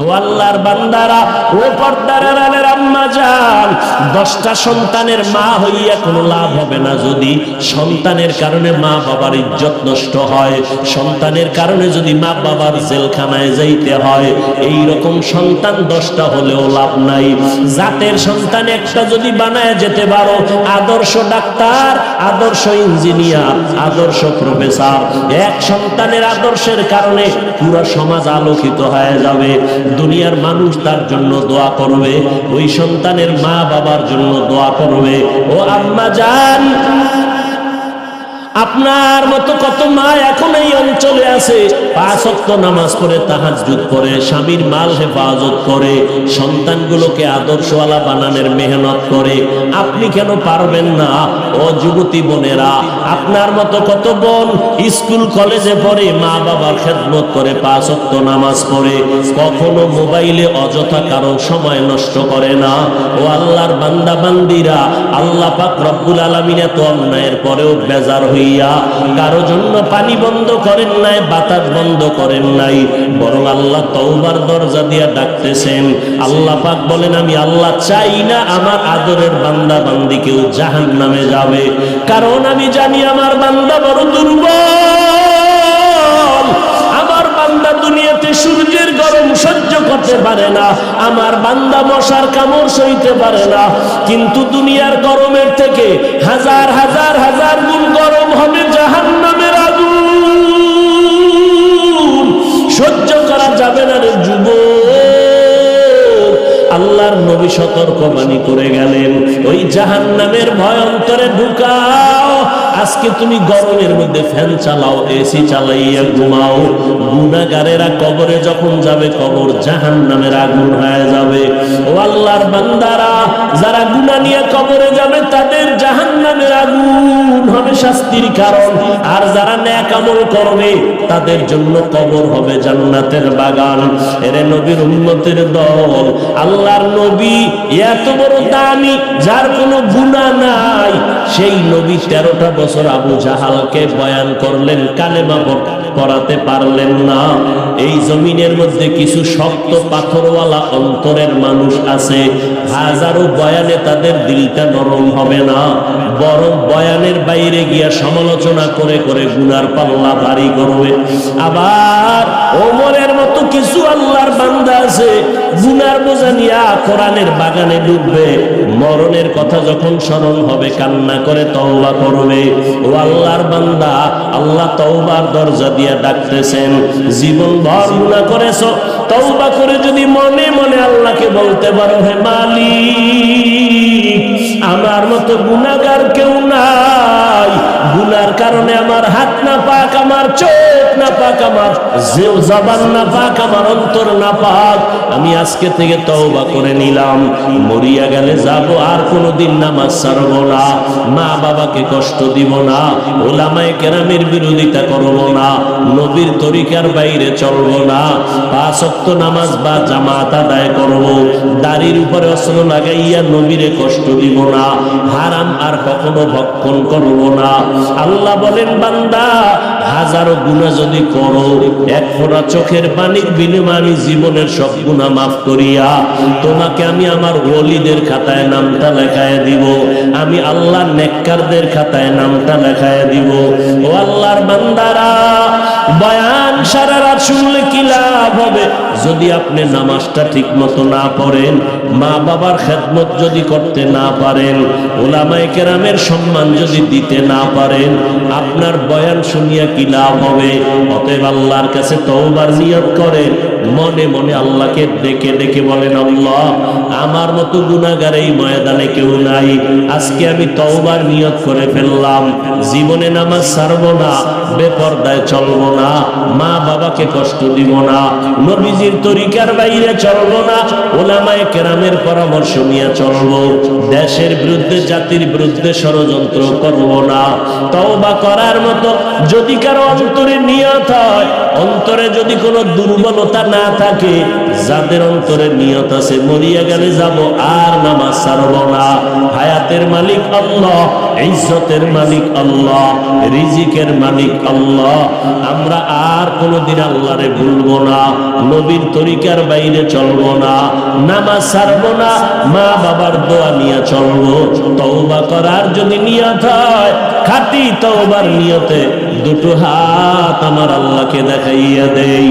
ও আল্লাহর বান্দারা, ও পর্দার আড়ালের আম্মা জান, 10টা সন্তানের মা হইয়া কোনো লাভ হবে না যদি সন্তানের কারণে মা বাবার ইজ্জত নষ্ট হয়, সন্তানের কারণে যদি মা বাবার জেলখানায় যাইতে হয়। এই রকম সন্তান 10টা হলেও লাভ নাই। জাতের সন্তান একটা যদি বানায় যেতে পারো, আদর্শ ডাক্তার, আদর্শ ইঞ্জিনিয়ার, আদর্শ প্রফেসর, এক সন্তানের আদর্শের কারণে পুরো সমাজ আলোকিত হয়ে যাবে। দুনিয়ার মানুষ তার জন্য দোয়া করবে, ওই সন্তানের মা বাবার জন্য দোয়া করবে। ও আম্মা জান, আপনার মতো কত মা এখন এই অঞ্চলে আছে, 5 ওয়াক্ত নামাজ পড়ে, তাহাজ্জুদ পড়ে, স্বামীর মাল হেফাজত করে, সন্তানগুলোকে আদর্শওয়ালা বানানোর মেহনত করে। আপনি কেন পারবেন না? ও যুবতী বোনেরা, আপনার মতো কত বোন স্কুল কলেজে পড়ে, মা বাবার খেদমত করে, 5 ওয়াক্ত নামাজ পড়ে, কখনো মোবাইলে অযথা কারো সময় নষ্ট করে না। ও আল্লাহর বান্দা বান্দিরা, আল্লাহ পাক রব্বুল আলামিন এত অন্যায়ের পরেও বেজার হয়ে কারো জন্য পানি বন্ধ করেন নাই, বাতাস বন্ধ করেন নাই, বরং আল্লাহ তওবার দরজা দিয়া ডাকতেছেন। আল্লাহ পাক বলেন, আমি আল্লাহ চাই না আমার আদরের বান্দা বান্দি কেউ জাহান্নামে যাবে, কারণ আমি জানি আমার বান্দা বড় দুর্বল। আমার বান্দা দুনিয়াতে সূর্যের গরম সহ্য করতে পারে না, আমার বান্দা মশার কামড় সইতে পারে না, কিন্তু দুনিয়ার গরমের থেকে হাজার হাজার হাজার গুণ গরম হবে জাহান্নামের আগুন। সহ্য করা যাবে না রে যুবক। আল্লাহর নবী সতর্কবাণী করে গেলেন, ওই জাহান্নামের ভয় অন্তরে ঢুকাও। আজকে তুমি গরমের মধ্যে ফ্যান চালাও, এসি চালাইয়া ঘুমাও, গুনাহগারেরা কবরে যখন যাবে, কবর জাহান্নামের আগুন হয়ে যাবে। ও আল্লাহর বান্দারা, যারা গুনাহ নিয়ে কবরে যাবে তাদের জাহান্নামের আগুন হবে শাস্তির কারণ, আর যারা নেক আমল করবে তাদের জন্য কবর হবে জান্নাতের বাগান। এরে নবীর উম্মতের দল, আল্লাহর নবী এত বড় দামি, যার কোনো গুনাহ নাই, সেই নবী 13টা বছর আবু জাহালকে বয়ান করলেন, কালেমা পড়াতে পারলেন না। এই জমিনের মধ্যে কিছু শক্ত পাথরওয়ালা অন্তরের মানুষ আছে, হাজারো বয়ানে তাদের দিলটা নরম হবে না, বরং বয়ানের বাইরে গিয়া সমালোচনা করে করে গুনার পাল্লা ভারী করবে। আবার ওমরের মতো কিছু আল্লাহর বান্দা আছে, গুনার বোঝা নিয়া কোরআনের বাগানে ডুববে, মরণের কথা যখন স্মরণ হবে কান্না করে তওবা করবে। ও আল্লাহর বান্দা, আল্লাহ তওবার দরজা দিয়া ডাকতেছেন। জীবন ভর গুনাহ করেছো, তওবা করে যদি মনে মনে আল্লাহকে বলতে পারো, হে মালিক, আমার মতো গুনাহগার কেউ নাই, গুনার কারণে আমার হাত না পাক, আমার চোখ না পাক, আমার জবান না পাক, আমার অন্তর না পাক, আমি আজকে থেকে তওবা করে নিলাম, মরিয়া গেলে যাব, আর কোনোদিন নামাজ ছাড়ব না, মা বাবাকে কষ্ট দিব না, ওলামায়ে কেরামের বিরোধিতা করব না, নবীর তরিকার বাইরে চলব না, 5 ওয়াক্ত নামাজ বা জামাত আদায় করব, দাড়ির উপরে অস্ত্র লাগাইয়া নবীরে কষ্ট দিব না, হারাম আর কখনো ভক্ষণ করব না। আল্লাহ বলেন, বান্দা, হাজারো গুনাহ যদি করো, এক ফোঁটা চোখের পানির বিনিময়ে আমি জীবনের সব গুনাহ মাফ করিয়া তোমাকে আমি আমার ওলিদের খাতায় নামটা লেখায় দিব, আমি আল্লাহর নেককারদের খাতায় নামটা লেখায় দিব। ও আল্লাহর বান্দারা, বয়ান সারা রাত শুনলে কি লাভ হবে যদি আপনি নামাজটা ঠিক মতো না পড়েন, মা বাবার খেদমত যদি করতে না পারেন, ওলামায়ে কেরামের সম্মান যদি দিতে না পারেন, আপনার বয়ান শুনিয়া কি লাভ হবে? অতএব আল্লাহর কাছে তওবার নিয়ত করেন, মনে মনে আল্লাহকে ডেকে ডেকে বলেন, আল্লাহ, আমার মতো গুনাহগার এই ময়দানে কেউ নাই, আজকে আমি তওবার নিয়ত করে ফেললাম, জীবনে নামাজ ছাড়ব না, বেপরদায় চলব না, মা বাবাকে কষ্ট দিব না, নবীজির তরিকার বাইরে চলব না, ওলামায়ে কেরামের পরামর্শ নিয়ে চলব, দেশের বিরুদ্ধে জাতির বিরুদ্ধে ষড়যন্ত্র করব না। তওবা করার মতো যদি কারো অন্তরে নিয়ত হয়, অন্তরে যদি কোনো দুর্বলতা না থাকে, যাদের অন্তরে নিয়ত আছে মরিয়া গেলে যাব আর নামাজ ছাড়ব না। হায়াতের মালিক আল্লাহ, ইজ্জতের মালিক আল্লাহ, রিজিকের মালিক আল্লাহ। আমরা আর কোনোদিন আল্লাহরে ভুলবো না, নবীর তরিকার বাইরে চলবো না, নামাজ ছাড়বো না, মা বাবার দোয়া নিয়ে চলবো। তওবা করার যদি নিয়ত হয়, খাঁটি তওবার নিয়তে দুটো হাত আমার আল্লাহকে দেখাইয়া দেই।